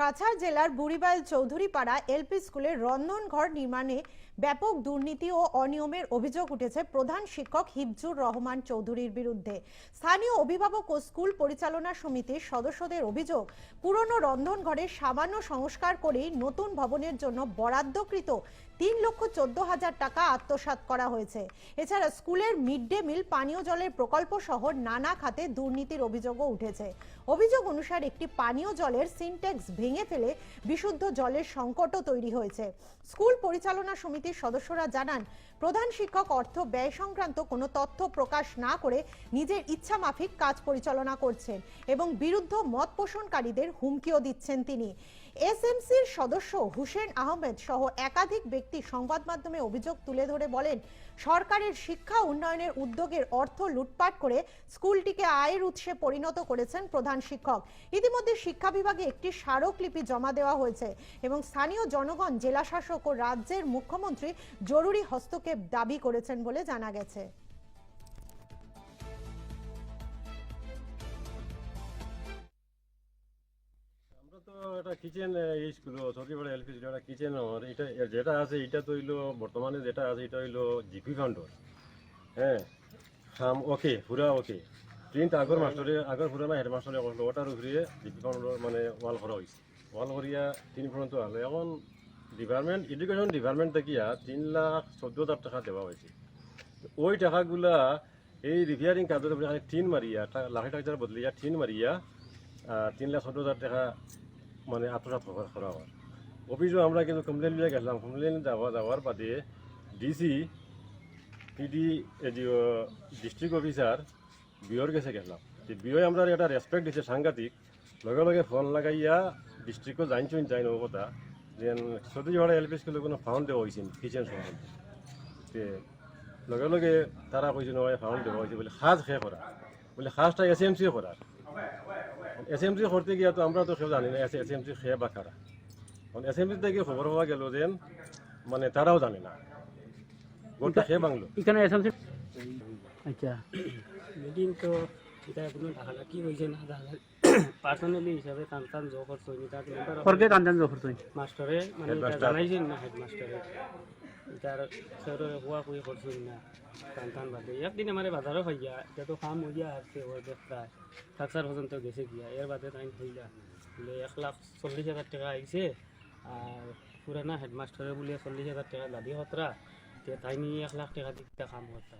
কাছাড় জেলার বুড়িবাইল চৌধুরীপাড়া এলপি স্কুলের রন্ধনঘর নির্মাণে ব্যাপক দুর্নীতি ও অনিয়মের অভিযোগ উঠেছে প্রধান শিক্ষক হিফজুর রহমান চৌধুরীর বিরুদ্ধে। স্থানীয় অভিভাবক ও স্কুল পরিচালনা সমিতির সদস্যদের অভিযোগ, পুরনো রন্ধনঘরে সামান্য সংস্কার করেই নতুন ভবনের জন্য বরাদ্দকৃত 3,14,000 টাকা আত্মসাৎ করা হয়েছে। এছাড়া স্কুলের মিড ডে মিল, পানীয় জলের প্রকল্প সহ নানা খাতে দুর্নীতির অভিযোগও উঠেছে। অভিযোগ অনুসারে একটি পানীয় জলের সিনট্যাক্স ভেঙে ফেলে বিশুদ্ধ জলের সংকটও তৈরি হয়েছে। স্কুল পরিচালনা সমিতির সদস্যরা জানান, প্রধান শিক্ষক অর্থ ব্যয় সংক্রান্ত কোনো তথ্য প্রকাশ না করে নিজের ইচ্ছা মাফিক কাজ পরিচালনা করছেন এবং বিরুদ্ধ মত পোষণকারীদের হুমকিও দিচ্ছেন তিনি। এসএমসির সদস্য হুসেন আহমেদ সহ একাধিক ব্যক্তি সংবাদ মাধ্যমে অভিযোগ তুলে ধরে বলেন, সরকারের শিক্ষা উন্নয়নের উদ্যোগের অর্থ লুটপাট করে স্কুলটিকে আয়ের উৎসে পরিণত করেছেন প্রধান শিক্ষক। ইতিমধ্যে শিক্ষা বিভাগে একটি স্মারকলিপি জমা দেওয়া হয়েছে এবং স্থানীয় জনগণ জেলা শাসক ও রাজ্যের মুখ্যমন্ত্রী জরুরি হস্তক্ষেপ দাবি করেছেন বলে জানা গেছে। এটা kitchen school Chowdhurypara LP school একটা কিচেন, এটা যেটা আছে এটা তো হইলো বর্তমানে যেটা আছে এটা হইলো জিপি ফান্ডর। হ্যাঁ, খাম ওকে পুরা ওকে, প্রিন্ট আগর মাস্টারে আগর পুরানা হেডমাস্টারে করলো, ওটার উপরে জিপি ফান্ডর মানে ওয়াল করা হয়েছে। ওয়াল করিয়া 3 পর্যন্ত আলো। এখন ডিপার্টমেন্ট এডুকেশন ডিপার্টমেন্ট থেকিয়া 3,14,000 টাকা দেওয়া হয়েছে। ওই টাকাগুলা এই রিপেয়ারিং কাজের উপরে টিন মারিয়া লাখি টাকার বদলিয়া টিন মারিয়া 3,14,000 টাকা মানে আত্মসাৎ করা হয়। অফিসও আমরা কিন্তু কমপ্লেন নিয়ে গেছিলাম। কমপ্লেন যাওয়ার বাদে ডিসি, পিডি, ডিস্ট্রিক্ট অফিসার বিওর কাছে গেলাম। বিওয় আমরা একটা রেসপেক্ট দিচ্ছে সাংঘাতিক। লগে লগে ফোন লাগাইয়া ডিস্ট্রিক্টও যাইন ও কথা যে চৌধুরীপাড়া এলপি স্কুলে কোনো ফাউন্ড দেওয়া হয়েছে কিচেন সম্বন্ধে। লগে লগে তারা কইছে নয় ফাউন্ড দেওয়া হয়েছে বলে সাজ খেয়ে করা, বলে সাজটা এসএমসি করার। এসএমসি করতে গিয়া তো আমরা তো কেউ জানি না এসএমসি খেয়ে বা কারা। এসএমসি থেকে খবর পাওয়া গেল যে মানে তারাও জানে না, গোটা খেয়ে বাংলো। এখানে এসএমসি আচ্ছা মিটিং তো এটা কোনো ঢাকা কি হয়েছে না ঢাকা পার্সোনালি হিসাবে টান জব করছো তার ফরকে টান জব করছো মাস্টারে মানে এটা জানাইছেন না হেডমাস্টারে এটার স্যারে হুয়া কুই করছো না টান বাদে একদিন আমার বাজারও হইয়া এটা তো কাম হইয়া আসছে ওই প্রায় 7,000 পর্যন্ত গেছে গিয়া। এর বাদে টাইম হইয়া বলে 1,40,000 টাকা আইছে আর পুরানা হেডমাস্টারে বলে 40,000 টাকা দাবি হতরা তাই নিয়ে 1 লাখ টাকা দিতে কাম করতা।